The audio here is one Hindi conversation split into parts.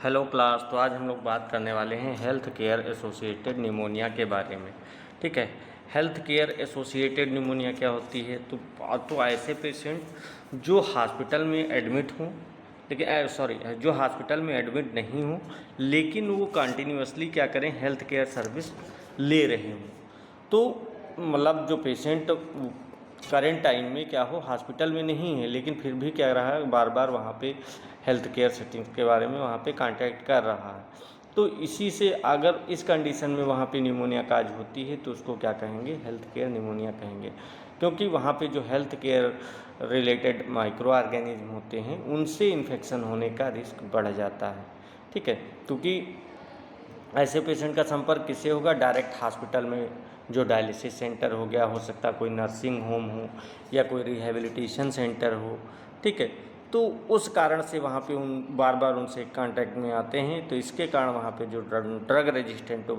Hello class. तो आज हम लोग बात करने वाले हैं हेल्थ केयर एसोसिएटेड निमोनिया के बारे में। ठीक है। हेल्थ केयर एसोसिएटेड निमोनिया क्या होती है? तो ऐसे पेशेंट जो हॉस्पिटल में एडमिट हों, लेकिन जो हॉस्पिटल में एडमिट नहीं हों लेकिन वो कंटिन्यूअसली क्या करें, हेल्थ केयर सर्विस ले रहे हों। तो मतलब जो पेशेंट करेंट टाइम में क्या हो, हॉस्पिटल में नहीं है लेकिन फिर भी क्या रहा है, बार बार वहाँ पे हेल्थ केयर सेटिंग्स के बारे में वहाँ पे कांटेक्ट कर रहा है। तो इसी से अगर इस कंडीशन में वहाँ पे निमोनिया काज होती है तो उसको क्या कहेंगे, हेल्थ केयर निमोनिया कहेंगे। क्योंकि वहाँ पे जो health care related micro organism होते हैं उनसे इन्फेक्शन होने का रिस्क बढ़ जाता है। ठीक है। क्योंकि ऐसे पेशेंट का संपर्क किससे होगा, डायरेक्ट हॉस्पिटल में जो डायलिसिस सेंटर हो गया, हो सकता है कोई नर्सिंग होम हो या कोई रिहेबिलिटेशन सेंटर हो। ठीक है। तो उस कारण से वहाँ पे उन बार बार उनसे कांटेक्ट में आते हैं, तो इसके कारण वहाँ पे जो ड्रग रेजिस्टेंट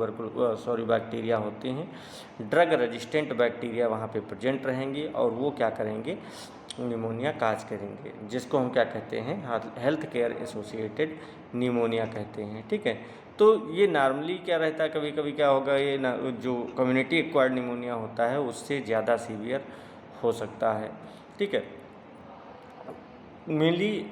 बैक्टीरिया होते हैं, ड्रग रेजिस्टेंट बैक्टीरिया वहाँ पे प्रेजेंट रहेंगे और वो क्या करेंगे, निमोनिया काज करेंगे, जिसको हम क्या कहते हैं, हेल्थ केयर एसोसिएटेड निमोनिया कहते हैं। ठीक है। तो ये नॉर्मली क्या रहता है, कभी कभी क्या होगा, ये जो कम्युनिटी एक्वायर्ड निमोनिया होता है उससे ज़्यादा सीवियर हो सकता है। ठीक है। मेनली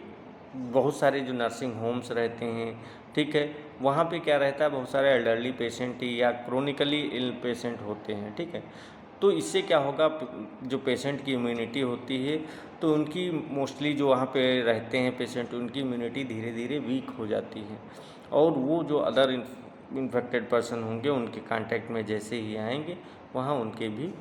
बहुत सारे जो नर्सिंग होम्स रहते हैं, ठीक है, वहाँ पे क्या रहता है, बहुत सारे एल्डरली पेशेंट या क्रोनिकली इल पेशेंट होते हैं। ठीक है। तो इससे क्या होगा, जो पेशेंट की इम्यूनिटी होती है तो उनकी मोस्टली जो वहाँ पे रहते हैं पेशेंट, उनकी इम्यूनिटी धीरे धीरे वीक हो जाती है और वो जो अदर इन्फेक्टेड पर्सन होंगे उनके कांटेक्ट में जैसे ही आएंगे वहाँ उनके भी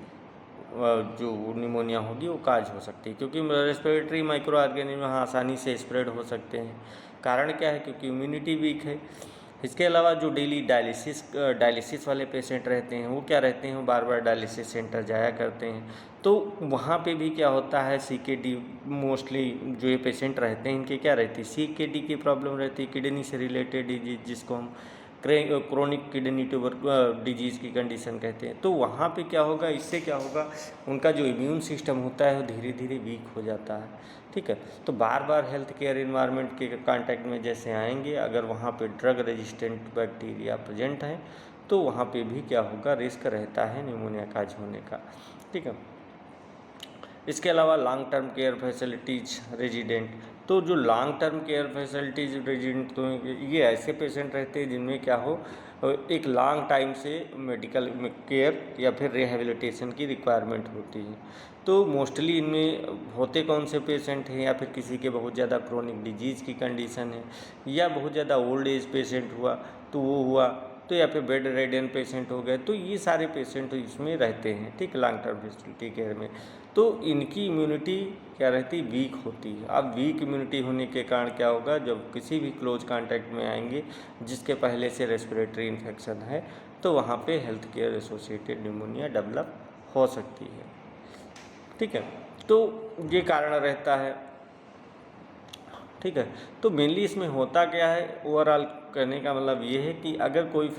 जो निमोनिया होगी वो काज हो सकती है। क्योंकि रेस्पिरेटरी माइक्रो ऑर्गेनिज्म वहाँ आसानी से स्प्रेड हो सकते हैं। कारण क्या है, क्योंकि इम्यूनिटी वीक है। इसके अलावा जो डेली डायलिसिस वाले पेशेंट रहते हैं वो क्या रहते हैं, वो बार बार डायलिसिस सेंटर जाया करते हैं। तो वहाँ पे भी क्या होता है, CKD मोस्टली जो ये पेशेंट रहते हैं इनके क्या रहती है, CKD की प्रॉब्लम रहती है, किडनी से रिलेटेड डिजीज, जिसको हम क्रोनिक किडनी डिजीज़ की कंडीशन कहते हैं। तो वहाँ पे क्या होगा, इससे क्या होगा, उनका जो इम्यून सिस्टम होता है वो धीरे धीरे वीक हो जाता है। ठीक है। तो बार बार हेल्थ केयर इन्वायरमेंट के कांटेक्ट में जैसे आएंगे, अगर वहाँ पे ड्रग रेजिस्टेंट बैक्टीरिया प्रेजेंट है तो वहाँ पे भी क्या होगा, रिस्क रहता है निमोनिया काज होने का। ठीक है। इसके अलावा long term care facilities resident, तो जो long term care facilities resident, तो ये ऐसे पेशेंट रहते हैं जिनमें क्या हो, एक लॉन्ग टाइम से मेडिकल केयर या फिर रिहेबिलिटेशन की रिक्वायरमेंट होती है। तो मोस्टली इनमें होते कौन से पेशेंट हैं, या फिर किसी के बहुत ज़्यादा क्रोनिक डिजीज़ की कंडीशन है, या बहुत ज़्यादा ओल्ड एज पेशेंट हुआ तो वो हुआ, तो या फिर बेड रेडन पेशेंट हो गए, तो ये सारे पेशेंट इसमें रहते हैं। ठीक, लॉन्ग टर्म फैसिलिटी केयर में। तो इनकी इम्यूनिटी क्या रहती है, वीक होती है। अब वीक इम्यूनिटी होने के कारण क्या होगा, जब किसी भी क्लोज कांटेक्ट में आएंगे जिसके पहले से रेस्पिरेटरी इन्फेक्शन है तो वहाँ पे health care associated pneumonia develop हो सकती है। ठीक है। तो ये कारण रहता है। ठीक है। तो मेनली इसमें होता क्या है, ओवरऑल कहने का मतलब ये है कि अगर कोई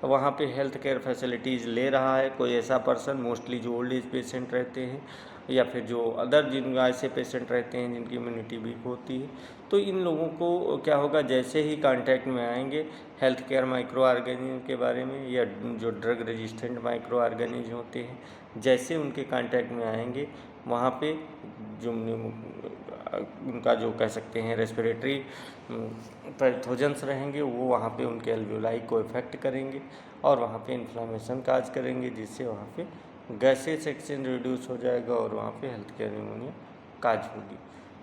वहाँ पे हेल्थ केयर फैसिलिटीज़ ले रहा है, कोई ऐसा पर्सन, मोस्टली जो ओल्ड एज पेशेंट रहते हैं या फिर जो अदर जिन ऐसे पेशेंट रहते हैं जिनकी इम्यूनिटी वीक होती है, तो इन लोगों को क्या होगा, जैसे ही कांटेक्ट में आएंगे हेल्थ केयर माइक्रो ऑर्गेनिज्म के बारे में या जो ड्रग रेजिस्टेंट माइक्रो ऑर्गेनिज्म होते हैं, जैसे उनके कांटेक्ट में आएंगे वहाँ पे जो उनका जो कह सकते हैं रेस्पिरेटरी पैथोजेंस रहेंगे वो वहाँ पे उनके एल्वियोलाई को इफेक्ट करेंगे और वहाँ पे इन्फ्लामेशन काज करेंगे, जिससे वहाँ पे गैसेस एक्सचेंज रिड्यूस हो जाएगा और वहाँ पे हेल्थ केयर निमोनिया काज होगी।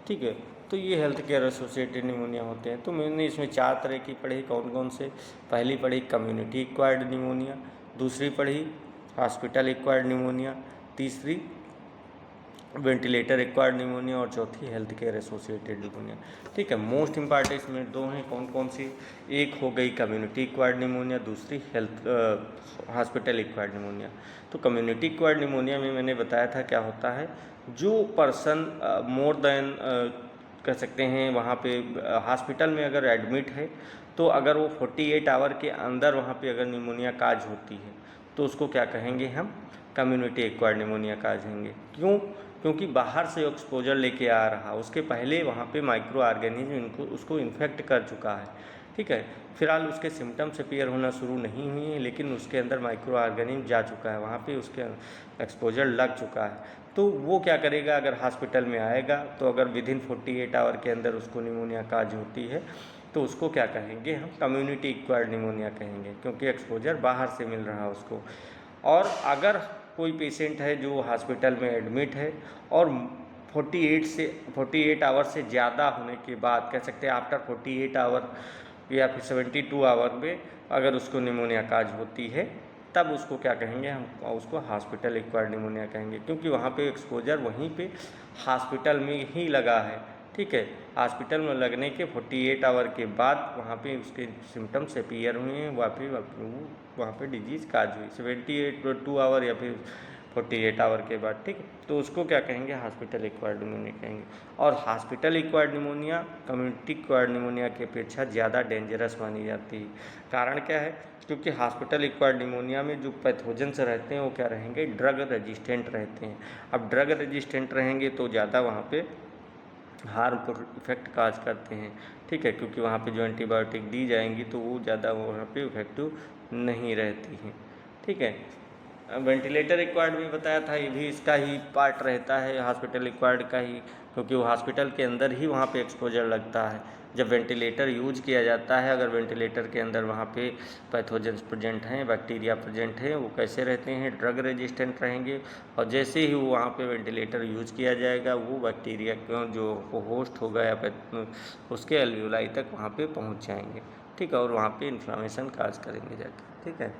ठीक है। तो ये हेल्थ केयर एसोसिएटेड निमोनिया होते हैं। तो मैंने इसमें 4 तरह की पढ़ी, कौन कौन से, पहली पढ़ी कम्युनिटी एक्वायर्ड निमोनिया, दूसरी पढ़ी हॉस्पिटल एक्वायर्ड निमोनिया, तीसरी वेंटिलेटर एक्वायर्ड निमोनिया और चौथी हेल्थ केयर एसोसिएटेड निमोनिया। ठीक है। मोस्ट इंपॉर्टेंट इसमें 2 हैं, कौन कौन सी, एक हो गई कम्युनिटी एक्वायर्ड निमोनिया, दूसरी हेल्थ हॉस्पिटल एक्वायर्ड निमोनिया। तो कम्युनिटी एक्वायर्ड निमोनिया में मैंने बताया था क्या होता है, जो पर्सन मोर देन कह सकते हैं वहाँ पे हॉस्पिटल में अगर एडमिट है तो अगर वो 48 आवर के अंदर वहाँ पे अगर निमोनिया काज होती है तो उसको क्या कहेंगे, हम कम्युनिटी एक्वायर्ड निमोनिया कहेंगे। क्यों? क्योंकि बाहर से एक्सपोजर लेके आ रहा, उसके पहले वहाँ पे माइक्रो ऑर्गेनिज्म उसको इन्फेक्ट कर चुका है। ठीक है। फिलहाल उसके सिम्टम्स अपीयर होना शुरू नहीं हुए हैं, लेकिन उसके अंदर माइक्रो ऑर्गेनिज्म जा चुका है, वहाँ पे उसके एक्सपोजर लग चुका है। तो वो क्या करेगा, अगर हॉस्पिटल में आएगा तो अगर विदिन 48 आवर के अंदर उसको निमोनिया काज होती है तो उसको क्या कहेंगे, हम कम्युनिटी एक्वायर्ड निमोनिया कहेंगे, क्योंकि एक्सपोजर बाहर से मिल रहा है उसको। और अगर कोई पेशेंट है जो हॉस्पिटल में एडमिट है और 48 आवर से ज़्यादा होने के बाद, कह सकते हैं आफ्टर 48 आवर या फिर 72 आवर में अगर उसको निमोनिया काज होती है, तब उसको क्या कहेंगे, हम उसको हॉस्पिटल एक्वायर्ड निमोनिया कहेंगे, क्योंकि वहाँ पे एक्सपोजर वहीं पे हॉस्पिटल में ही लगा है। ठीक है, हॉस्पिटल में लगने के 48 आवर के बाद वहाँ पे उसके सिम्टम्स अपीयर हुए हैं, वहाँ पे डिजीज़ काज हुई 72 आवर या फिर 48 आवर के बाद। ठीक है, तो उसको क्या कहेंगे, हॉस्पिटल एक्वायर्ड निमोनिया कहेंगे। और hospital acquired pneumonia community acquired pneumonia की अपेक्षा ज़्यादा डेंजरस मानी जाती है। कारण क्या है, क्योंकि हॉस्पिटल एक्वायर्ड निमोनिया में जो पैथोजेंस रहते हैं वो क्या रहेंगे, ड्रग रेजिस्टेंट रहते हैं। अब ड्रग रेजिस्टेंट रहेंगे तो ज़्यादा वहाँ पे हार्मफुल इफेक्ट काज करते हैं। ठीक है, क्योंकि वहाँ पे जो एंटीबायोटिक दी जाएंगी तो वो ज़्यादा वहाँ पे इफेक्टिव नहीं रहती हैं। ठीक है, वेंटिलेटर एक्वायर्ड भी बताया था, ये भी इसका ही पार्ट रहता है, हॉस्पिटल एक्वायर्ड का ही, क्योंकि वो हॉस्पिटल के अंदर ही वहाँ पे एक्सपोजर लगता है। जब वेंटिलेटर यूज किया जाता है, अगर वेंटिलेटर के अंदर वहाँ पे पैथोजेंस प्रेजेंट हैं, बैक्टीरिया प्रेजेंट हैं, वो कैसे रहते हैं, ड्रग रेजिस्टेंट रहेंगे। और जैसे ही वो वहाँ पे वेंटिलेटर यूज किया जाएगा, वो बैक्टीरिया जो होस्ट होगा या उसके एल्वियोलाई तक वहाँ पे पहुँच जाएंगे। ठीक है, और वहाँ पे इन्फ्लामेशन काज करेंगे जाके। ठीक है,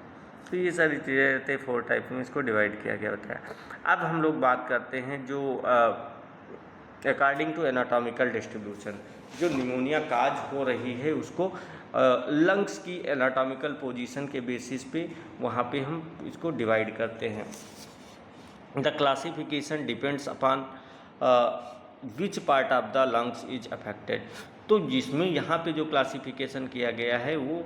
तो ये सारी चीज़ें रहते हैं, 4 टाइप में इसको डिवाइड किया गया होता है। अब हम लोग बात करते हैं जो अकॉर्डिंग टू एनाटॉमिकल डिस्ट्रीब्यूशन, जो निमोनिया काज हो रही है उसको लंग्स की एनाटॉमिकल पोजीशन के बेसिस पे वहाँ पे हम इसको डिवाइड करते हैं। The classification depends upon which part of the lungs is affected. तो जिसमें यहाँ पे जो क्लासिफिकेशन किया गया है वो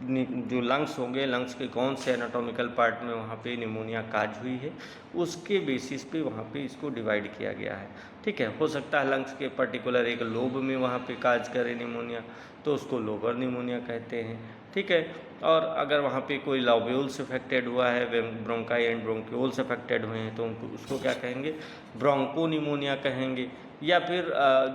जो लंग्स होंगे, लंग्स के कौन से एनाटॉमिकल पार्ट में वहाँ पे निमोनिया काज हुई है, उसके बेसिस पे वहाँ पे इसको डिवाइड किया गया है। ठीक है, हो सकता है लंग्स के पर्टिकुलर एक लोब में वहाँ पे काज करे निमोनिया, तो उसको लोबर निमोनिया कहते हैं। ठीक है, और अगर वहाँ पे कोई लोब्यूल्स अफेक्टेड हुआ है, ब्रोंकाई एंड ब्रोंक्यूल्स अफेक्टेड हुए हैं, तो उसको क्या कहेंगे, ब्रोंको निमोनिया कहेंगे। या फिर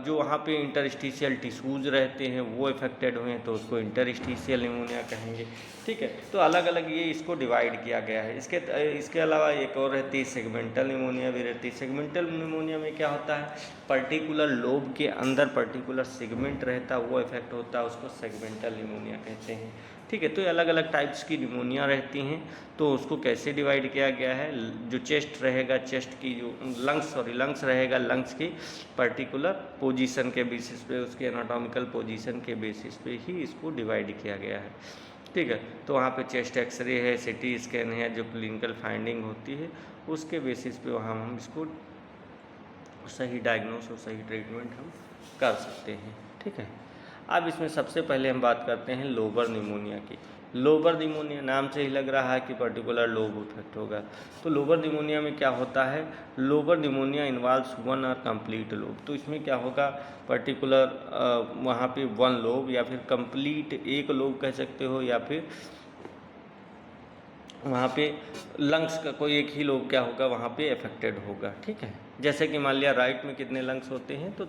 जो वहाँ पे इंटरस्टिशियल टिश्यूज़ रहते हैं वो अफेक्टेड हुए हैं तो उसको इंटरस्टिशियल निमोनिया कहेंगे। ठीक है, तो अलग अलग ये इसको डिवाइड किया गया है। इसके अलावा एक और रहती है सेगमेंटल निमोनिया भी रहती है। सेगमेंटल निमोनिया में क्या होता है, पर्टिकुलर लोब के अंदर पर्टिकुलर सेगमेंट रहता है, वो इफेक्ट होता है, उसको सेगमेंटल निमोनिया कहते हैं। ठीक है, तो ये अलग अलग टाइप्स की निमोनिया रहती हैं। तो उसको कैसे डिवाइड किया गया है, जो चेस्ट रहेगा, चेस्ट की जो लंग्स रहेगा, लंग्स की पर्टिकुलर पोजीशन के बेसिस पे, उसके एनाटॉमिकल पोजीशन के बेसिस पे ही इसको डिवाइड किया गया है। ठीक है, तो वहाँ पे चेस्ट एक्सरे है, सीटी स्कैन है, जो क्लिनिकल फाइंडिंग होती है उसके बेसिस पे वहाँ हम इसको सही डायग्नोस और सही ट्रीटमेंट हम कर सकते हैं। ठीक है, अब इसमें सबसे पहले हम बात करते हैं लोबर निमोनिया की। लोबर निमोनिया नाम से ही लग रहा है कि पर्टिकुलर लोब इफेक्ट होगा। तो लोबर निमोनिया में क्या होता है, लोबर निमोनिया इन्वॉल्व्स वन और कंप्लीट लोब। तो इसमें क्या होगा, पर्टिकुलर वहाँ पे वन लोब या फिर कंप्लीट एक लोब कह सकते हो, या फिर वहाँ पे लंग्स का कोई एक ही लोब क्या होगा वहाँ पे अफेक्टेड होगा। ठीक है, जैसे कि मान लिया राइट में कितने लंग्स होते हैं तो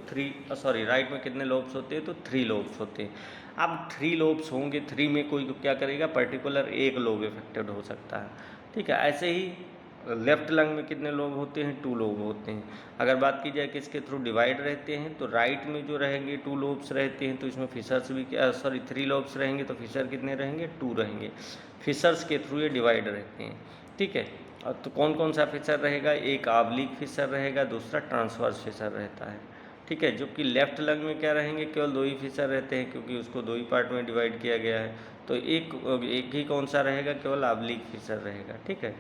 राइट में कितने लोब्स होते हैं तो 3 लोब्स होते हैं। अब 3 लोब्स होंगे, 3 में कोई क्या करेगा, पर्टिकुलर एक लोब अफेक्टेड हो सकता है। ठीक है, ऐसे ही लेफ्ट लंग में कितने लोब होते हैं, 2 लोब होते हैं। अगर बात की जाए किसके थ्रू डिवाइड रहते हैं, तो राइट में जो रहेंगे 2 लोब्स रहते हैं, तो इसमें फिशर्स भी 3 लोब्स रहेंगे, तो फिशर कितने रहेंगे, 2 रहेंगे। फिशर्स के थ्रू ये डिवाइड रहते हैं। ठीक है, तो कौन कौन सा फिशर रहेगा, एक ऑब्लिक फिशर रहेगा, दूसरा ट्रांसवर्स फिशर रहता है। ठीक है, जबकि लेफ्ट लंग में क्या रहेंगे, केवल 2 ही फिशर रहते हैं, क्योंकि उसको 2 ही पार्ट में डिवाइड किया गया है। तो एक ही कौन सा रहेगा, केवल ऑब्लिक फिशर रहेगा। ठीक है,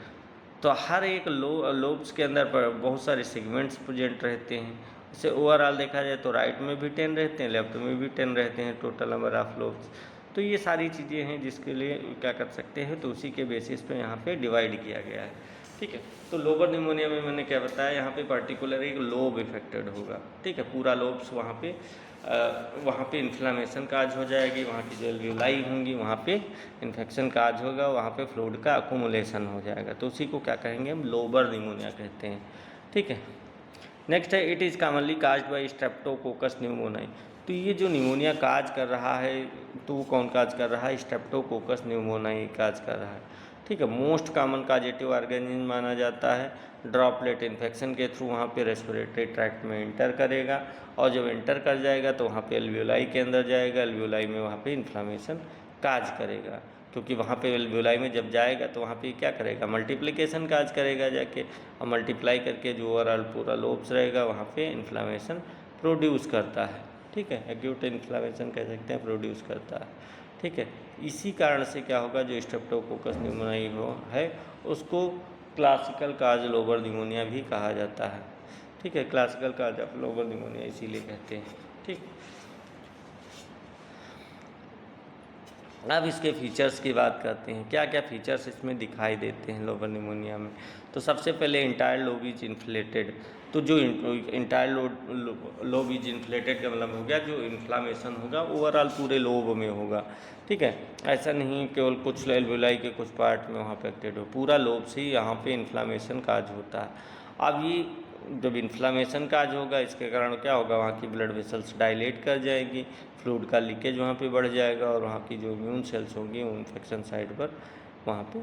तो हर एक लोब्स के अंदर पर बहुत सारे सेगमेंट्स प्रेजेंट रहते हैं। इसे ओवरऑल देखा जाए तो राइट में भी 10 रहते हैं, लेफ्ट में भी 10 रहते हैं, टोटल नंबर ऑफ लोब्स। तो ये सारी चीज़ें हैं जिसके लिए क्या कर सकते हैं, तो उसी के बेसिस पे यहाँ पे डिवाइड किया गया है। ठीक है, तो लोबर निमोनिया में मैंने क्या बताया, यहाँ पे पर्टिकुलर एक लोब इफेक्टेड होगा। ठीक है, पूरा लोब्स वहाँ पे वहाँ पे इन्फ्लामेशन काज हो जाएगी, वहाँ की जो एल्वियोलाई होंगी वहाँ पे इन्फेक्शन काज होगा, वहाँ पे फ्लूइड का अकुमुलेशन हो जाएगा। तो उसी को क्या कहेंगे हम, लोबर निमोनिया कहते हैं। ठीक है। नेक्स्ट है, it is commonly caused by streptococcus pneumoniae. तो ये जो निमोनिया काज कर रहा है, तो वो कौन काज कर रहा है, स्ट्रेप्टोकोकस न्यूमोनियाई काज कर रहा है। ठीक है। मोस्ट कॉमन काजेटिव ऑर्गेनिज्म माना जाता है। ड्रॉपलेट इन्फेक्शन के थ्रू वहाँ पे रेस्पिरेटरी ट्रैक्ट में एंटर करेगा, और जब एंटर कर जाएगा तो वहाँ पे एल्वियोलाई के अंदर जाएगा, एल्वियोलाई में वहाँ पे इन्फ्लामेशन काज करेगा, क्योंकि वहाँ पे एल्वियोलाई में जब जाएगा तो वहाँ पे क्या करेगा, मल्टीप्लिकेशन काज करेगा जाके, और मल्टीप्लाई करके जो ओवरऑल पूरा लोब्स रहेगा वहाँ पे इन्फ्लामेशन प्रोड्यूस करता है। ठीक है। एक्यूट इन्फ्लामेशन कह सकते हैं, प्रोड्यूस करता है। ठीक है। इसी कारण से क्या होगा, जो स्ट्रेप्टोकोकस न्यूमोनियाई है उसको क्लासिकल काज लोबर निमोनिया भी कहा जाता है। ठीक है। Classical cause of Lobar pneumonia इसीलिए कहते हैं। ठीक। अब इसके फीचर्स की बात करते हैं, क्या क्या फीचर्स इसमें दिखाई देते हैं लोबर निमोनिया में। तो सबसे पहले इंटायर लोब इज इन्फ्लेटेड। तो जो इंटायर लोब इज इन्फ्लेटेड का मतलब हो गया, जो इन्फ्लामेशन होगा ओवरऑल पूरे लोब में होगा। ठीक है। ऐसा नहीं केवल कुछ एल्वियोलाई के कुछ पार्ट में वहाँ पे एक्टेड हो, पूरा लोब से ही यहाँ पे इन्फ्लामेशन काज होता है। अब ये जब इन्फ्लामेशन काज होगा, इसके कारण क्या होगा, वहाँ की ब्लड वेसल्स डायलेट कर जाएगी, फ्लूइड का लीकेज वहाँ पे बढ़ जाएगा, और वहाँ की जो इम्यून सेल्स होंगी वो इन्फेक्शन साइड पर वहाँ पे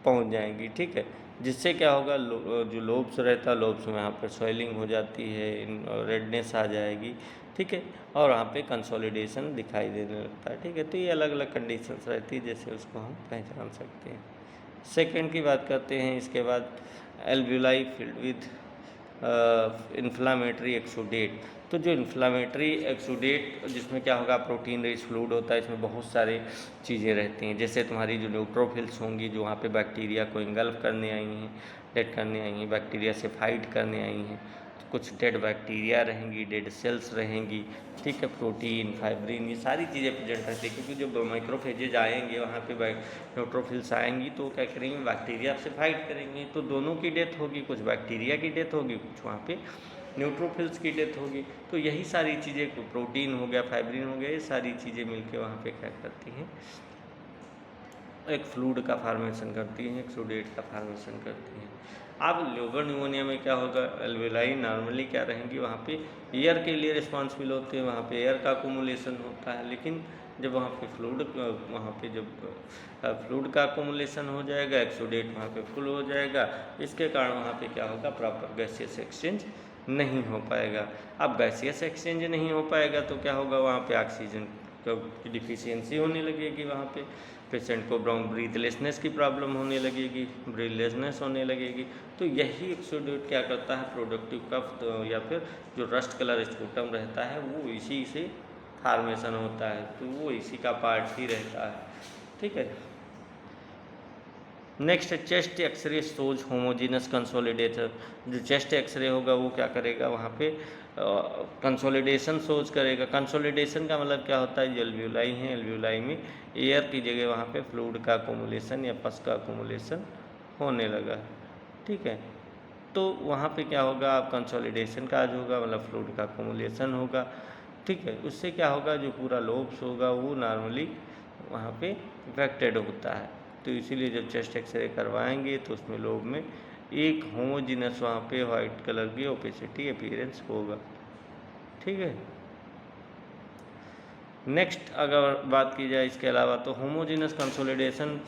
पहुँच जाएंगी। ठीक है। जिससे क्या होगा, जो लोब्स रहता है, लोब्स में यहाँ पर स्वेलिंग हो जाती है, रेडनेस आ जाएगी। ठीक है। और वहाँ पे कंसोलिडेशन दिखाई देने लगता है। ठीक है। तो ये अलग अलग कंडीशंस रहती है, जैसे उसको हम पहचान सकते हैं। सेकेंड की बात करते हैं। इसके बाद alveoli filled with inflammatory exudate. तो जो इन्फ्लामेटरी एक्सुडेट, जिसमें क्या होगा, प्रोटीन रिच फ्लूइड होता है, इसमें बहुत सारी चीज़ें रहती हैं, जैसे तुम्हारी जो न्यूट्रोफिल्स होंगी, जो वहाँ पे बैक्टीरिया को इंगल्फ करने आई हैं, डेड करने आई हैं, बैक्टीरिया से फाइट करने आई हैं। तो कुछ डेड बैक्टीरिया रहेंगी, डेड सेल्स रहेंगी। ठीक है। प्रोटीन, फाइब्रिन, ये सारी चीज़ें प्रेजेंट रहती है, क्योंकि जब माइक्रोफेजेज आएंगे वहाँ पे न्यूट्रोफिल्स आएंगी तो क्या करेंगे, बैक्टीरिया से फाइट करेंगे, तो दोनों की डेथ होगी, कुछ बैक्टीरिया की डेथ होगी, कुछ वहाँ पे न्यूट्रोफिल्स की डेथ होगी। तो यही सारी चीज़ें, प्रोटीन हो गया, फाइब्रिन हो गया, ये सारी चीज़ें मिलके वहाँ पे क्या करती हैं, एक फ्लूइड का फार्मेशन करती हैं, एक्सुडेट का फार्मेशन करती हैं। अब लोबर निमोनिया में क्या होगा, एल्वियोलाई नॉर्मली क्या रहेंगी, वहाँ पे एयर के लिए रिस्पॉन्सिबल होते हैं, वहाँ पे एयर का अकुमुलेशन होता है। लेकिन जब वहाँ पे जब फ्लूइड का अकुमुलेशन हो जाएगा, एक्सुडेट वहाँ पे फुल हो जाएगा, इसके कारण वहाँ पे क्या होगा, प्रॉपर गैसियस एक्सचेंज नहीं हो पाएगा। अब गैसियस एक्सचेंज नहीं हो पाएगा तो क्या होगा, वहाँ पे ऑक्सीजन की डिफिशियंसी होने लगेगी, वहाँ पे पेशेंट को ब्रीथलेसनेस की प्रॉब्लम होने लगेगी, ब्रीथलेसनेस होने लगेगी। तो यही एक्सुडेट क्या करता है, प्रोडक्टिव कफ या फिर जो रस्ट कलर स्पूटम रहता है वो इसी से फार्मेशन होता है, तो वो इसी का पार्ट ही रहता है। ठीक है। Next chest x ray shows homogeneous consolidation. जो चेस्ट एक्सरे होगा वो क्या करेगा, वहाँ पे कंसोलिडेशन शोज करेगा। कंसोलिडेशन का मतलब क्या होता है, जो एल्वियोलाई हैं, एल्वियोलाई में एयर की जगह वहाँ पे फ्लूइड का अकुमुलेशन या पस का अकुमुलेशन होने लगा। ठीक है। तो वहाँ पे क्या होगा, आप कंसोलिडेशन का जो होगा, मतलब फ्लूइड का अकुमुलेशन होगा। ठीक है। उससे क्या होगा, जो पूरा लोब्स होगा वो नॉर्मली वहाँ पे इफेक्टेड होता है। तो इसीलिए जब चेस्ट एक्सरे करवाएंगे तो उसमें लोब में एक होमोजीनस वहाँ पे वाइट कलर की ओपेसिटी अपीयरेंस होगा। ठीक है। नेक्स्ट अगर बात की जाए इसके अलावा, तो होमोजीनस कंसोलिडेशन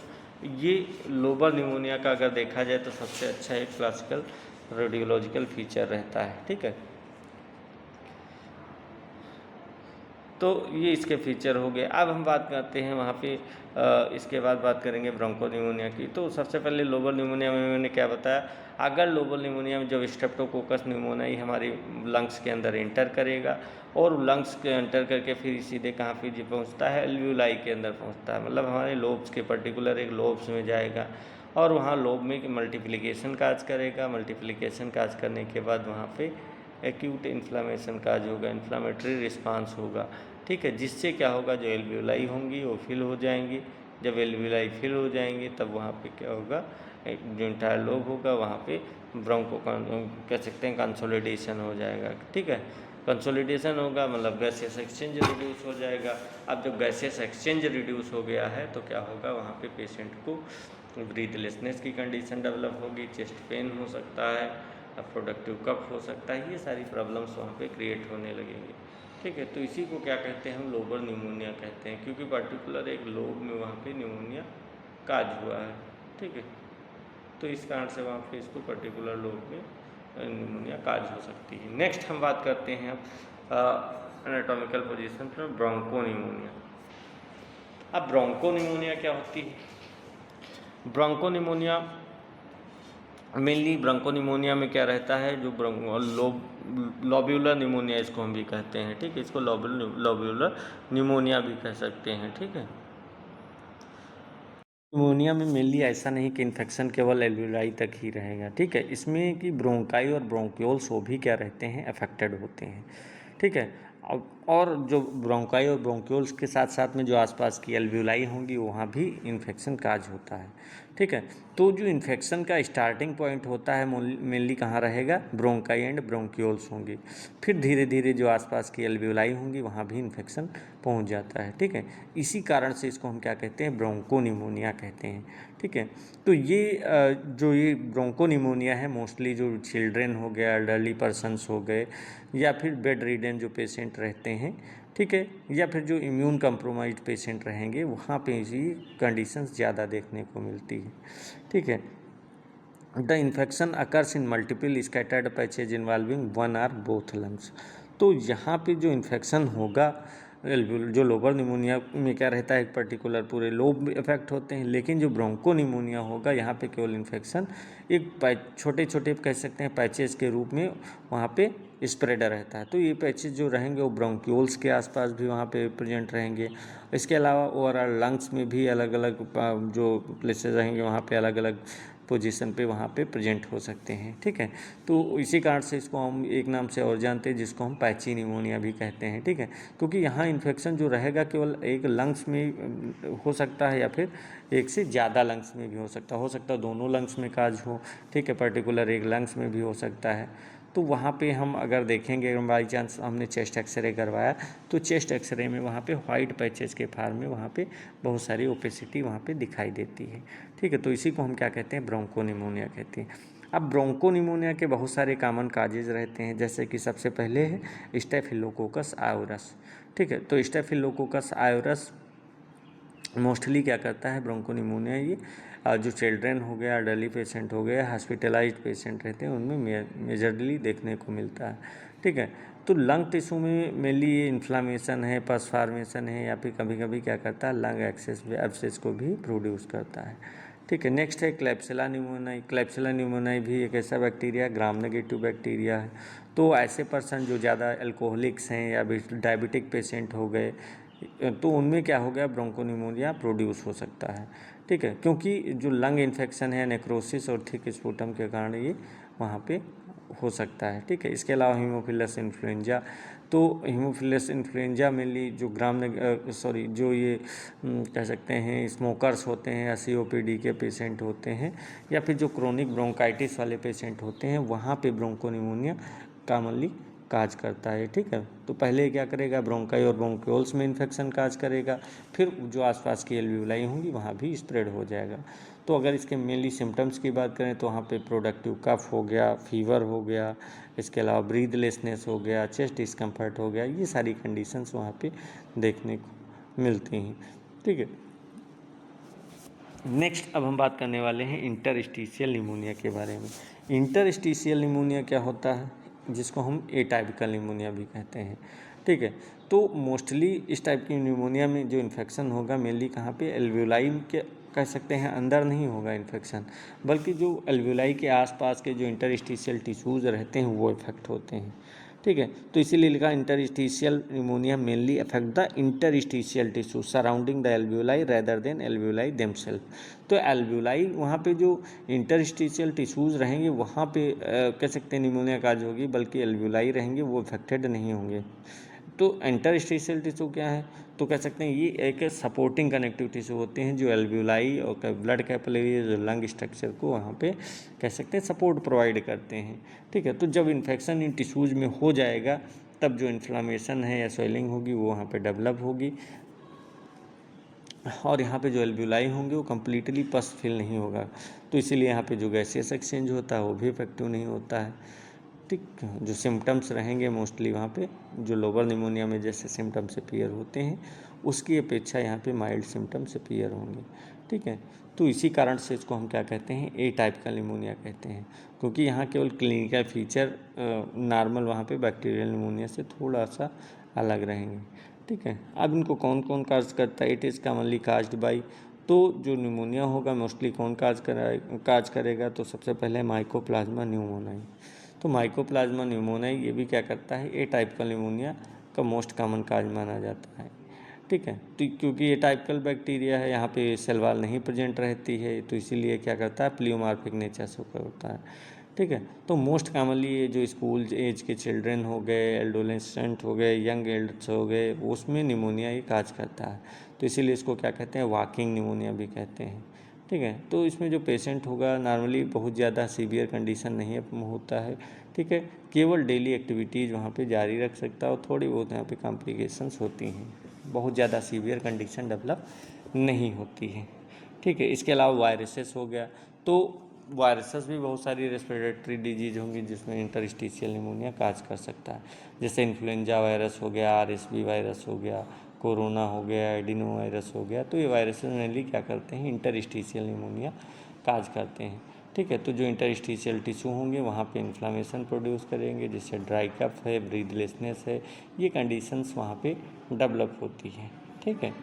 ये लोबर निमोनिया का अगर देखा जाए तो सबसे अच्छा एक क्लासिकल रेडियोलॉजिकल फीचर रहता है। ठीक है। तो ये इसके फीचर हो गए। अब हम बात करते हैं वहाँ पे इसके बाद बात करेंगे ब्रोंको निमोनिया की। तो सबसे पहले लोबर निमोनिया में मैंने क्या बताया, अगर लोबर निमोनिया में जब स्ट्रेप्टोकोकस निमोनियाई हमारी लंग्स के अंदर एंटर करेगा, और लंग्स के एंटर करके फिर सीधे कहाँ पे जी पहुँचता है, एल्वियोलाई के अंदर पहुँचता है, मतलब हमारे लोब्स के पर्टिकुलर एक लोब्स में जाएगा, और वहाँ लोब में मल्टीप्लिकेशन काज करेगा। मल्टीप्लिकेशन काज करने के बाद वहाँ पे एक्यूट इन्फ्लामेशन काज होगा, इन्फ्लामेटरी रिस्पांस होगा। ठीक है। जिससे क्या होगा, जो एल्वियोलाई होंगी वो फिल हो जाएंगी। जब एल्वियोलाई फिल हो जाएंगी तब वहाँ पे क्या होगा, जो इंटायर लोब होगा वहाँ पे ब्रोंको कह सकते हैं कंसोलिडेशन हो जाएगा। ठीक है। कंसोलिडेशन होगा मतलब गैसियस एक्सचेंज रिड्यूस हो जाएगा। अब जब गैसियस एक्सचेंज रिड्यूस हो गया है तो क्या होगा, वहाँ पे पेशेंट को ब्रीथलेसनेस की कंडीशन डेवलप होगी, चेस्ट पेन हो सकता है, प्रोडक्टिव कफ हो सकता है, ये सारी प्रॉब्लम्स वहाँ पे क्रिएट होने लगेंगी। ठीक है, तो इसी को क्या कहते हैं हम, लोबर न्यूमोनिया कहते हैं, क्योंकि पर्टिकुलर एक लोब में वहाँ पे न्यूमोनिया काज हुआ है। ठीक है, तो इस कारण से वहाँ पे इसको पर्टिकुलर लोब में न्यूमोनिया काज हो सकती है। नेक्स्ट हम बात करते हैं एनाटॉमिकल पोजीशन पर ब्रोंकोनिमोनिया। अब ब्रोंकोनिमोनिया क्या होती है? ब्रोंकोनिमोनिया मेनली ब्रोंकोनिमोनिया में क्या रहता है, जो लोब्यूलर निमोनिया इसको हम भी कहते हैं। ठीक है, इसको लोब्यूलर निमोनिया भी कह सकते हैं। ठीक है, निमोनिया में मेनली ऐसा नहीं कि इन्फेक्शन केवल एल्वियोलाई तक ही रहेगा। ठीक है, इसमें कि ब्रोंकाई और ब्रोंक्यूल्स वो भी क्या रहते हैं, अफेक्टेड होते हैं। ठीक है, और जो ब्रोंकाई और ब्रोंक्यूल्स के साथ साथ में जो आसपास की एल्वियोलाई होंगी वहाँ भी इन्फेक्शन काज होता है। ठीक है, तो जो इन्फेक्शन का स्टार्टिंग पॉइंट होता है मेनली कहाँ रहेगा, ब्रोंकाई एंड ब्रोंक्यूल्स होंगी, फिर धीरे धीरे जो आसपास की एल्वियोलाई होंगी वहाँ भी इन्फेक्शन पहुँच जाता है। ठीक है, इसी कारण से इसको हम क्या कहते हैं, ब्रोंकोनिमोनिया कहते हैं। ठीक है, तो ये ब्रोंकोनिमोनिया है मोस्टली जो चिल्ड्रेन हो गया, एल्डरली पर्सनस हो गए, या फिर बेड रिडन जो पेशेंट रहते हैं, ठीक है, या फिर जो इम्यून कंप्रोमाइज्ड पेशेंट रहेंगे वहाँ पे इसी कंडीशंस ज़्यादा देखने को मिलती है। ठीक है, the infection occurs in multiple scattered patches involving one or both lungs. तो यहाँ पे जो इन्फेक्शन होगा, जो लोबर निमोनिया में क्या रहता है, एक पर्टिकुलर पूरे लोब इफेक्ट होते हैं, लेकिन जो ब्रोंको निमोनिया होगा यहाँ पे केवल इन्फेक्शन एक छोटे छोटे कह सकते हैं पैचेस के रूप में वहाँ पे स्प्रेडर रहता है। तो ये पैचेस जो रहेंगे वो ब्रोंक्यूल्स के आसपास भी वहाँ पे प्रेजेंट रहेंगे। इसके अलावा ओवरऑल लंग्स में भी अलग अलग जो प्लेसेस रहेंगे वहाँ पे अलग अलग पोजीशन पे वहाँ पे प्रेजेंट हो सकते हैं। ठीक है, तो इसी कारण से इसको हम एक नाम से और जानते हैं जिसको हम पैची निमोनिया भी कहते हैं। ठीक है, क्योंकि यहाँ इन्फेक्शन जो रहेगा केवल एक लंग्स में हो सकता है या फिर एक से ज़्यादा लंग्स में भी हो सकता है दोनों लंग्स में काज हो। ठीक है, पर्टिकुलर एक लंग्स में भी हो सकता है। तो वहाँ पे हम अगर देखेंगे, बाई चांस हमने चेस्ट एक्सरे करवाया तो चेस्ट एक्सरे में वहाँ पे वाइट पैचेस के फार्म में वहाँ पे बहुत सारी ओपेसिटी वहाँ पे दिखाई देती है। ठीक है, तो इसी को हम क्या कहते हैं, ब्रोंकोनिमोनिया कहते हैं। अब ब्रोंकोनिमोनिया के बहुत सारे कॉमन काजेज रहते हैं, जैसे कि सबसे पहले है स्टेफिलोकोकस आयोरस। ठीक है, तो स्टेफिलोकोकस आयोरस मोस्टली क्या करता है, ब्रोंकोनिमोनिया ये जो चिल्ड्रेन हो गया, एल्डरली पेशेंट हो गया, हॉस्पिटलाइज्ड पेशेंट रहते हैं उनमें मेजरली देखने को मिलता है। ठीक है, तो लंग टिश्यू में मेनली ये इन्फ्लामेशन है, पस फॉर्मेशन है, या फिर कभी कभी क्या करता है लंग एब्सेस को भी प्रोड्यूस करता है। ठीक है, नेक्स्ट है क्लेप्सिला न्यूमोनाई। क्लेप्सिला न्यूमोनाई भी एक ऐसा बैक्टीरिया, ग्राम नेगेटिव बैक्टीरिया है। तो ऐसे पर्सन जो ज़्यादा अल्कोहलिक्स हैं या डायबिटिक पेशेंट हो गए तो उनमें क्या हो गया, ब्रोंकोनिमोनिया प्रोड्यूस हो सकता है। ठीक है, क्योंकि जो लंग इन्फेक्शन है, नेक्रोसिस और थिक स्पुटम के कारण ये वहाँ पे हो सकता है। ठीक है, इसके अलावा हीमोफिलस इन्फ्लुएंजा। तो हीमोफिलस इन्फ्लुएंजा मेनली जो जो ये कह सकते हैं स्मोकर्स होते हैं या COPD के पेशेंट होते हैं या फिर जो क्रोनिक ब्रोंकाइटिस वाले पेशेंट होते हैं वहाँ पे ब्रोंकोनिमोनिया कॉमनली काज करता है। ठीक है, तो पहले क्या करेगा, ब्रोंकाई और ब्रोंक्यूल्स में इन्फेक्शन काज करेगा, फिर जो आसपास की एल्वियोलाई होंगी वहाँ भी स्प्रेड हो जाएगा। तो अगर इसके मेनली सिम्टम्स की बात करें तो वहाँ पे प्रोडक्टिव कफ हो गया, फीवर हो गया, इसके अलावा ब्रीथलेसनेस हो गया, चेस्ट डिस्कम्फर्ट हो गया, ये सारी कंडीशंस वहाँ पे देखने को मिलती हैं। ठीक है, नेक्स्ट अब हम बात करने वाले हैं इंटरस्टिशियल निमोनिया के बारे में। इंटरस्टिशियल निमोनिया क्या होता है, जिसको हम एटाइपिकल निमोनिया भी कहते हैं। ठीक है, तो मोस्टली इस टाइप की निमोनिया में जो इन्फेक्शन होगा मेनली कहाँ पे, एल्वियोलाई के कह सकते हैं अंदर नहीं होगा इन्फेक्शन, बल्कि जो एल्वियोलाई के आसपास के जो इंटरस्टिशियल टिश्यूज़ रहते हैं वो इफेक्ट होते हैं। ठीक है, तो इसीलिए लिखा interstitial pneumonia mainly affect the interstitial tissue surrounding the alveoli rather than alveoli themselves. तो एल्वियोलाई वहाँ पे जो इंटरस्टिशियल टिश्यूज़ रहेंगे वहाँ पे कह सकते हैं निमोनिया काज होगी, बल्कि एल्वियोलाई रहेंगे वो अफेक्टेड नहीं होंगे। तो इंटरस्टिशियल टिश्यू क्या है, तो कह सकते हैं ये एक सपोर्टिंग कनेक्टिव टिश्यू होते हैं जो एल्वियोलाई और ब्लड कैपिलरी लंग स्ट्रक्चर को वहाँ पे कह सकते हैं सपोर्ट प्रोवाइड करते हैं। ठीक है, तो जब इन्फेक्शन इन टिश्यूज़ में हो जाएगा तब जो इन्फ्लामेशन है या स्वेलिंग होगी वो वहाँ पे डेवलप होगी, और यहाँ पे जो एल्ब्यूलाई होंगे वो कम्प्लीटली पस फिल नहीं होगा, तो इसीलिए यहाँ पे जो गैसियस एक्सचेंज होता है वो भी इफेक्टिव नहीं होता है। ठीक, जो सिम्टम्स रहेंगे मोस्टली वहाँ पे जो लोअर निमोनिया में जैसे सिम्टम्स अपीयर होते हैं उसकी अपेक्षा यहाँ पे माइल्ड सिम्टम्स अपीयर होंगे। ठीक है, तो इसी कारण से इसको हम क्या कहते हैं, ए टाइप का निमोनिया कहते हैं, क्योंकि यहाँ केवल क्लिनिकल फीचर नॉर्मल वहाँ पे बैक्टीरियल निमोनिया से थोड़ा सा अलग रहेंगे। ठीक है, अब इनको कौन कौन काज करता है, it is commonly caused by, तो जो निमोनिया होगा मोस्टली कौन काज करेगा, तो सबसे पहले माइकोप्लाज्मा न्यूमोनाई। तो माइकोप्लाज्मा न्यूमोनाई ये भी क्या करता है, ए टाइप का निमोनिया का मोस्ट कॉमन काज माना जाता है। ठीक है, तो क्योंकि ये टाइपिकल बैक्टीरिया है, यहाँ पे सेल वॉल नहीं प्रेजेंट रहती है, तो इसीलिए क्या करता है, प्लियोमार्फिक नेचर से होता है। ठीक है, तो मोस्ट कॉमनली ये जो स्कूल एज के चिल्ड्रेन हो गए, एडोलेसेंट हो गए, यंग एडल्ट्स हो गए, उसमें निमोनिया ये काज करता है, तो इसीलिए इसको क्या कहते हैं, वॉकिंग निमोनिया भी कहते हैं। ठीक है, तो इसमें जो पेशेंट होगा नॉर्मली बहुत ज़्यादा सीवियर कंडीशन नहीं होता है। ठीक है, केवल डेली एक्टिविटीज़ वहाँ पे जारी रख सकता है और थोड़ी बहुत यहाँ पे कॉम्प्लिकेशंस होती हैं, बहुत ज़्यादा सीवियर कंडीशन डेवलप नहीं होती है। ठीक है, इसके अलावा वायरसेस हो गया, तो वायरसेस भी बहुत सारी रेस्पिरेटरी डिजीज होंगी जिसमें इंटरस्टिशियल निमोनिया काज कर सकता है, जैसे इन्फ्लुएंजा वायरस हो गया, आरएसवी वायरस हो गया, कोरोना हो गया, एडिनो वायरस हो गया, तो ये वायरसेस मेनली क्या करते हैं, इंटरस्टिशियल निमोनिया काज करते हैं। ठीक है, तो जो इंटरस्टिशियल टिश्यू होंगे वहाँ पे इन्फ्लामेशन प्रोड्यूस करेंगे, जिससे ड्राई कफ है, ब्रीथलेसनेस है, ये कंडीशंस वहाँ पे डेवलप होती हैं। ठीक है,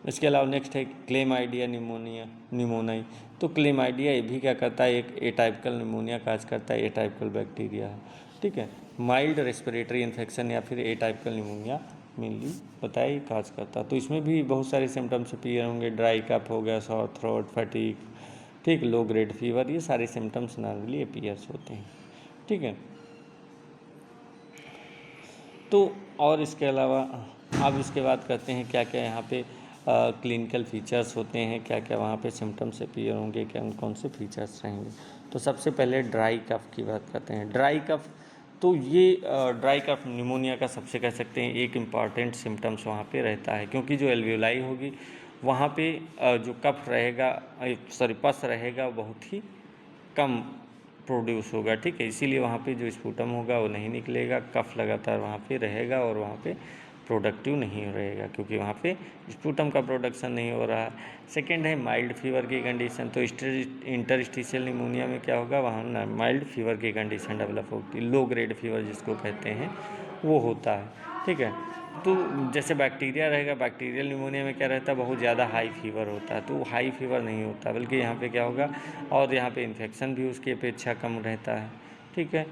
इसके अलावा नेक्स्ट है क्लेमाइडिया निमोनाई। तो क्लेमाइडिया ये भी क्या करता है, एक एटाइपिकल निमोनिया काज करता है, एटाइपिकल बैक्टीरिया है। ठीक है, माइल्ड रेस्पिरेटरी इन्फेक्शन या फिर एटाइपिकल निमोनिया मेनली पता है काज करता है, तो इसमें भी बहुत सारे सिम्टम्स अपीयर होंगे, ड्राई कफ हो गया, सॉर थ्रोट, फटीग, ठीक, लो ग्रेड फीवर, ये सारे सिम्टम्स नॉर्मली अपीयर्स होते हैं। ठीक है, तो और इसके अलावा अब इसके बाद करते हैं क्या क्या यहाँ पे क्लिनिकल फीचर्स होते हैं, क्या क्या वहाँ पे सिम्टम्स अपीयर होंगे, क्या कौन से फीचर्स रहेंगे। तो सबसे पहले ड्राई कफ की बात करते हैं। ड्राई कफ, तो ये ड्राई कफ निमोनिया का सबसे कह सकते हैं एक इम्पॉर्टेंट सिम्टम्स वहाँ पे रहता है, क्योंकि जो एल्वियोलाई होगी वहाँ पे जो कफ रहेगा, सॉरी पस रहेगा, बहुत ही कम प्रोड्यूस होगा। ठीक है, इसीलिए वहाँ पे जो स्पूटम होगा वो नहीं निकलेगा, कफ लगातार वहाँ पे रहेगा और वहाँ पे प्रोडक्टिव नहीं रहेगा, क्योंकि वहाँ पे स्पूटम का प्रोडक्शन नहीं हो रहा है। सेकेंड है माइल्ड फीवर की कंडीशन। तो इंटरस्टिशियल निमोनिया में क्या होगा, वहाँ माइल्ड फीवर की कंडीशन डेवलप होती है, लो ग्रेड फीवर जिसको कहते हैं वो होता है। ठीक है, तो जैसे बैक्टीरिया रहेगा, बैक्टीरियल निमोनिया में क्या रहता है, बहुत ज़्यादा हाई फीवर होता है, तो हाई फीवर नहीं होता, बल्कि यहाँ पे क्या होगा, और यहाँ पे इन्फेक्शन भी उसकी अपेक्षा कम रहता है। ठीक है,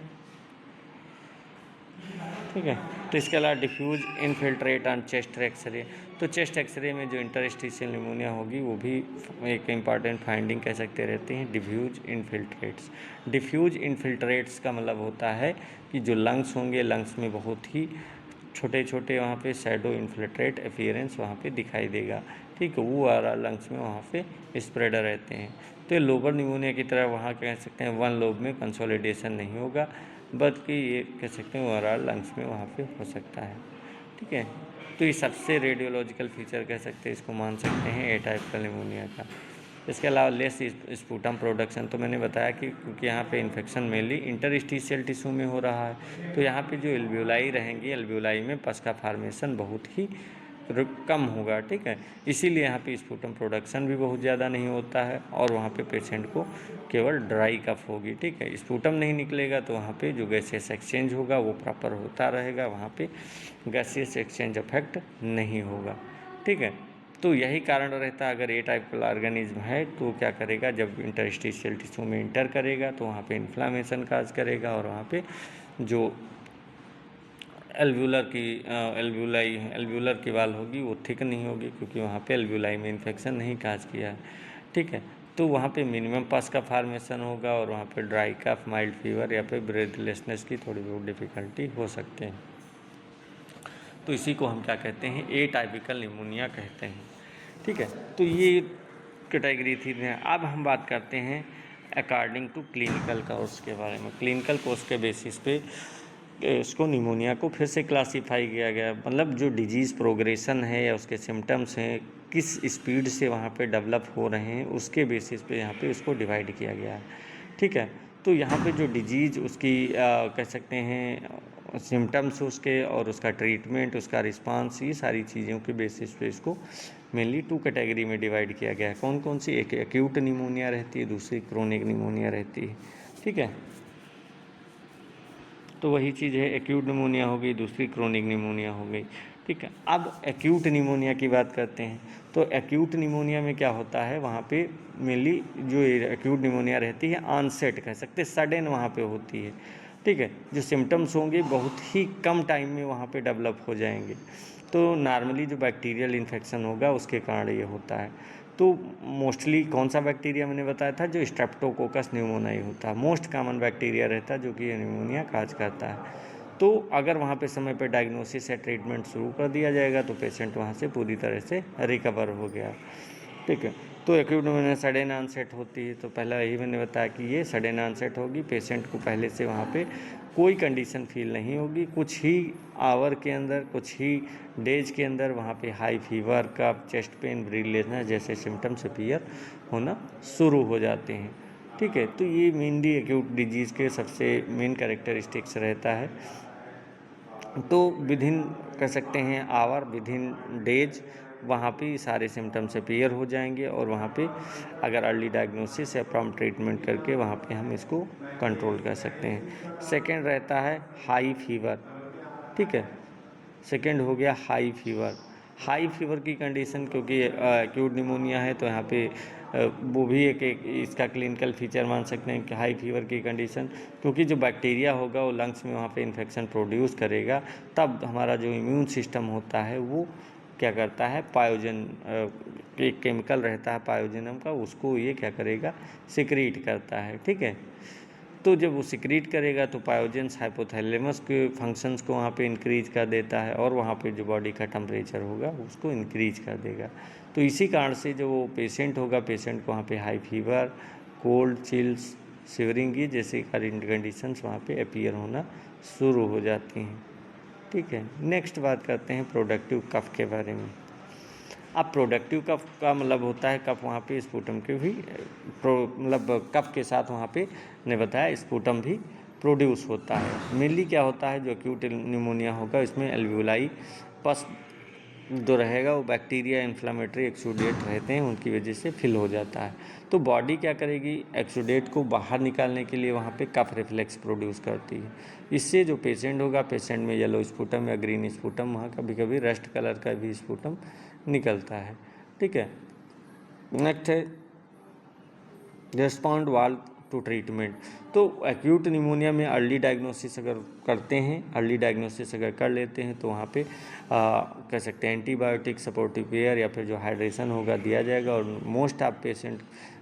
ठीक है, तो इसके अलावा diffuse infiltrate on chest x ray. तो चेस्ट एक्सरे में जो इंटरस्टिशियल निमोनिया होगी वो भी एक इम्पॉर्टेंट फाइंडिंग कह सकते रहते हैं, डिफ्यूज इनफिल्ट्रेट्स। डिफ्यूज इनफिल्ट्रेट्स का मतलब होता है कि जो लंग्स होंगे, लंग्स में बहुत ही छोटे छोटे वहाँ पे शैडो इन्फिल्ट्रेट अपीयरेंस वहाँ पे दिखाई देगा। ठीक है, वो वाला लंग्स में वहाँ पे स्प्रेडर रहते हैं। तो ये लोबर निमोनिया की तरह वहाँ कह सकते हैं वन लोब में कंसोलिडेशन नहीं होगा, बल्कि ये कह सकते हैं ओवरऑल लंग्स में वहाँ पे हो सकता है। ठीक है, तो ये सबसे रेडियोलॉजिकल फीचर कह सकते हैं, इसको मान सकते हैं ए टाइप का निमोनिया का। इसके अलावा लेस स्पूटम प्रोडक्शन, तो मैंने बताया कि क्योंकि यहाँ पे इन्फेक्शन मेनली इंटरस्टिशियल टिश्यू में हो रहा है, तो यहाँ पे जो एल्वियोलाई रहेंगी, एल्वियोलाई में पस का फार्मेशन बहुत ही कम होगा। ठीक है, इसीलिए यहाँ पे स्पूटम प्रोडक्शन भी बहुत ज़्यादा नहीं होता है और वहाँ पे पेशेंट को केवल ड्राई कफ होगी। ठीक है, स्पूटम नहीं निकलेगा तो वहाँ पे जो गैसियस एक्सचेंज होगा वो प्रॉपर होता रहेगा, वहाँ पे गैसियस एक्सचेंज इफेक्ट नहीं होगा। ठीक है, तो यही कारण रहता है, अगर ए टाइप का ऑर्गेनिज्म है तो क्या करेगा, जब इंटरस्टिशियल टिश्यू में इंटर करेगा तो वहाँ पे इन्फ्लामेशन काज करेगा और वहाँ पे जो एल्व्यूलर की वाल होगी वो थिक नहीं होगी, क्योंकि वहाँ पे एल्व्यूलाई में इन्फेक्शन नहीं काज किया है। ठीक है, तो वहाँ पे मिनिमम पस का फार्मेशन होगा और वहाँ पे ड्राई कफ, माइल्ड फीवर या फिर ब्रेथलेसनेस की थोड़ी बहुत डिफ़िकल्टी हो सकते हैं। तो इसी को हम क्या कहते हैं, ए टाइपिकल निमोनिया कहते हैं। ठीक है, तो ये कैटेगरी थी। अब हम बात करते हैं अकॉर्डिंग टू क्लिनिकल कोर्स के बारे में। क्लिनिकल कोर्स के बेसिस पे इसको निमोनिया को फिर से क्लासीफाई किया गया, मतलब जो डिजीज़ प्रोग्रेशन है या उसके सिम्टम्स हैं किस स्पीड से वहाँ पे डेवलप हो रहे हैं उसके बेसिस पे यहाँ पे उसको डिवाइड किया गया है, ठीक है। तो यहाँ पे जो डिजीज़ उसकी कह सकते हैं सिम्टम्स उसके और उसका ट्रीटमेंट, उसका रिस्पांस, ये सारी चीज़ों के बेसिस पे इसको मेनली 2 कैटेगरी में डिवाइड किया गया है। कौन कौन सी? एक एक्यूट निमोनिया रहती है, दूसरी क्रोनिक निमोनिया रहती है, ठीक है। तो वही चीज़ है, एक्यूट निमोनिया हो गई, दूसरी क्रोनिक निमोनिया हो गई, ठीक है। अब एक्यूट निमोनिया की बात करते हैं। तो एक्यूट निमोनिया में क्या होता है, वहाँ पे मेनली जो एक्यूट निमोनिया रहती है ऑनसेट कह सकते हैं, सडन वहाँ पे होती है, ठीक है। जो सिम्टम्स होंगे बहुत ही कम टाइम में वहाँ पे डेवलप हो जाएंगे। तो नॉर्मली जो बैक्टीरियल इन्फेक्शन होगा उसके कारण ये होता है। तो मोस्टली कौन सा बैक्टीरिया मैंने बताया था, जो स्ट्रेप्टोकोकस न्यूमोनाई होता है, मोस्ट कॉमन बैक्टीरिया रहता है जो कि निमोनिया काज करता है। तो अगर वहाँ पे समय पे डायग्नोसिस या ट्रीटमेंट शुरू कर दिया जाएगा तो पेशेंट वहाँ से पूरी तरह से रिकवर हो गया, ठीक है। तो एक्यूट निमोनिया सडन ऑनसेट होती है, तो पहला यही मैंने बताया कि ये सडन ऑनसेट होगी, पेशेंट को पहले से वहाँ पे कोई कंडीशन फील नहीं होगी, कुछ ही आवर के अंदर, कुछ ही डेज के अंदर वहाँ पे हाई फीवर, कफ, चेस्ट पेन, ब्रीथलेसनेस जैसे सिम्टम्स अपीयर होना शुरू हो जाते हैं, ठीक है। तो ये मेनली एक्यूट डिजीज़ के सबसे मेन कैरेक्टरिस्टिक्स रहता है। तो विदिन कह सकते हैं आवर, विदिन डेज वहाँ पे सारे सिम्टम्स अपीयर हो जाएंगे और वहाँ पे अगर अर्ली डायग्नोसिस या प्रॉम्प्ट ट्रीटमेंट करके वहाँ पे हम इसको कंट्रोल कर सकते हैं। सेकंड रहता है हाई फीवर, ठीक है। सेकंड हो गया हाई फीवर। हाई फीवर की कंडीशन, क्योंकि एक्यूट निमोनिया है तो यहाँ पे वो भी एक इसका क्लिनिकल फीचर मान सकते हैं कि हाई फीवर की कंडीशन, क्योंकि जो बैक्टीरिया होगा वो लंग्स में वहाँ पे इन्फेक्शन प्रोड्यूस करेगा, तब हमारा जो इम्यून सिस्टम होता है वो क्या करता है, पायोजन एक केमिकल रहता है पायोजनम का, उसको ये क्या करेगा, सिक्रीट करता है, ठीक है। तो जब वो सिक्रीट करेगा तो पायोजेंस हाइपोथैलेमस के फंक्शंस को वहाँ पे इंक्रीज कर देता है और वहाँ पे जो बॉडी का टेम्परेचर होगा उसको इंक्रीज कर देगा। तो इसी कारण से जो वो पेशेंट होगा, पेशेंट को वहाँ पे high fever, cold, chills, shivering की जैसे कंडीशंस वहाँ पे अपीयर होना शुरू हो जाती हैं, ठीक है। नेक्स्ट बात करते हैं प्रोडक्टिव कफ के बारे में। अब प्रोडक्टिव कफ का मतलब होता है कफ वहाँ पे स्पूटम के भी मतलब कफ के साथ वहाँ पे ने बताया स्पूटम भी प्रोड्यूस होता है। मेनली क्या होता है, जो एक्यूट निमोनिया होगा इसमें एल्वियोलाई पस जो रहेगा वो बैक्टीरिया इन्फ्लामेटरी एक्सुडेट रहते हैं उनकी वजह से फिल हो जाता है। तो बॉडी क्या करेगी, एक्सुडेट को बाहर निकालने के लिए वहाँ पे कफ रिफ्लेक्स प्रोड्यूस करती है। इससे जो पेशेंट होगा, पेशेंट में येलो स्पूटम या ग्रीन स्पूटम, वहाँ कभी कभी रस्ट कलर का भी स्पूटम निकलता है, ठीक है। नेक्स्ट है रिस्पॉन्ड वाल्व टू ट्रीटमेंट। तो एक्यूट निमोनिया में अर्ली डायग्नोसिस अगर करते हैं, अर्ली डायग्नोसिस अगर कर लेते हैं तो वहाँ पे कह सकते हैं एंटीबायोटिक सपोर्टिव केयर या फिर जो हाइड्रेशन होगा दिया जाएगा और मोस्ट ऑफ पेशेंट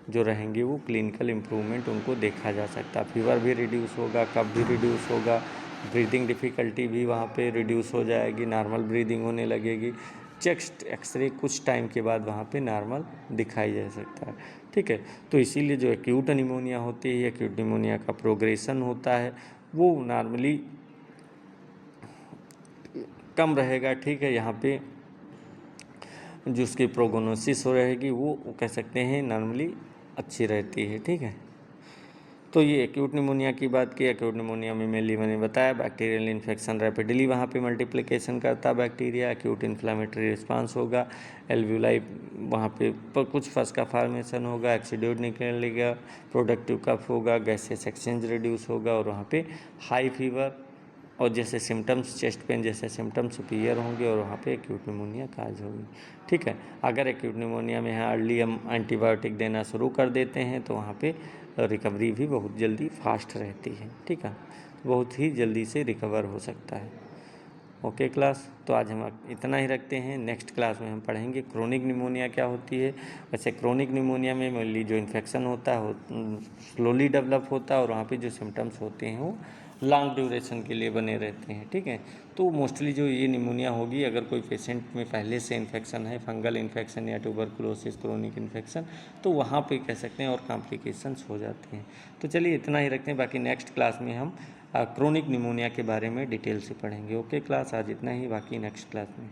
जो रहेंगे वो क्लिनिकल इम्प्रूवमेंट उनको देखा जा सकता है। फीवर भी रिड्यूस होगा, कफ भी रिड्यूस होगा, ब्रीदिंग डिफ़िकल्टी भी वहाँ पे रिड्यूस हो जाएगी, नॉर्मल ब्रीदिंग होने लगेगी। चेस्ट एक्सरे कुछ टाइम के बाद वहाँ पे नॉर्मल दिखाई जा सकता है, ठीक है। तो इसीलिए जो एक्यूट निमोनिया होती है, एक्यूट निमोनिया का प्रोग्रेशन होता है वो नॉर्मली कम रहेगा, ठीक है। यहाँ पे जो उसकी प्रोग्नोसिस हो रहेगी वो कह सकते हैं नॉर्मली अच्छी रहती है, ठीक है। तो ये एक्यूट निमोनिया की बात की। एक्यूट निमोनिया में मेनली मैंने बताया बैक्टीरियल इन्फेक्शन रैपिडली वहाँ पे मल्टीप्लिकेशन करता है बैक्टीरिया, एक्यूट इन्फ्लामेटरी रिस्पांस होगा, एल्व्यूलाई वहाँ पे कुछ फस का फॉर्मेशन होगा, एक्सीड्यूट निकलेगा, प्रोडक्टिव कफ होगा, गैसेस एक्सचेंज रिड्यूस होगा और वहाँ पे हाई फीवर और जैसे सिम्टम्स, चेस्ट पेन जैसे सिम्टम्स अपीयर होंगे और वहाँ पे एक्यूट निमोनिया काज होगी, ठीक है। अगर एक्यूट निमोनिया में अर्ली हम एंटीबायोटिक देना शुरू कर देते हैं तो वहाँ पे रिकवरी भी बहुत जल्दी फास्ट रहती है, ठीक है। बहुत ही जल्दी से रिकवर हो सकता है। ओके क्लास, तो आज हम इतना ही रखते हैं। नेक्स्ट क्लास में हम पढ़ेंगे क्रोनिक निमोनिया क्या होती है। वैसे क्रोनिक निमोनिया में मेनली जो इन्फेक्शन होता है वो स्लोली डेवलप होता है और वहाँ पे जो सिम्टम्स होते हैं वो लॉन्ग ड्यूरेशन के लिए बने रहते हैं, ठीक है। तो मोस्टली जो ये निमोनिया होगी, अगर कोई पेशेंट में पहले से इन्फेक्शन है, फंगल इन्फेक्शन या ट्यूबरकुलोसिस क्रोनिक इन्फेक्शन, तो वहाँ पे कह सकते हैं और कॉम्प्लिकेशंस हो जाते हैं। तो चलिए इतना ही रखते हैं, बाकी नेक्स्ट क्लास में हम क्रोनिक निमोनिया के बारे में डिटेल से पढ़ेंगे। ओके क्लास, आज इतना ही, बाकी नेक्स्ट क्लास में।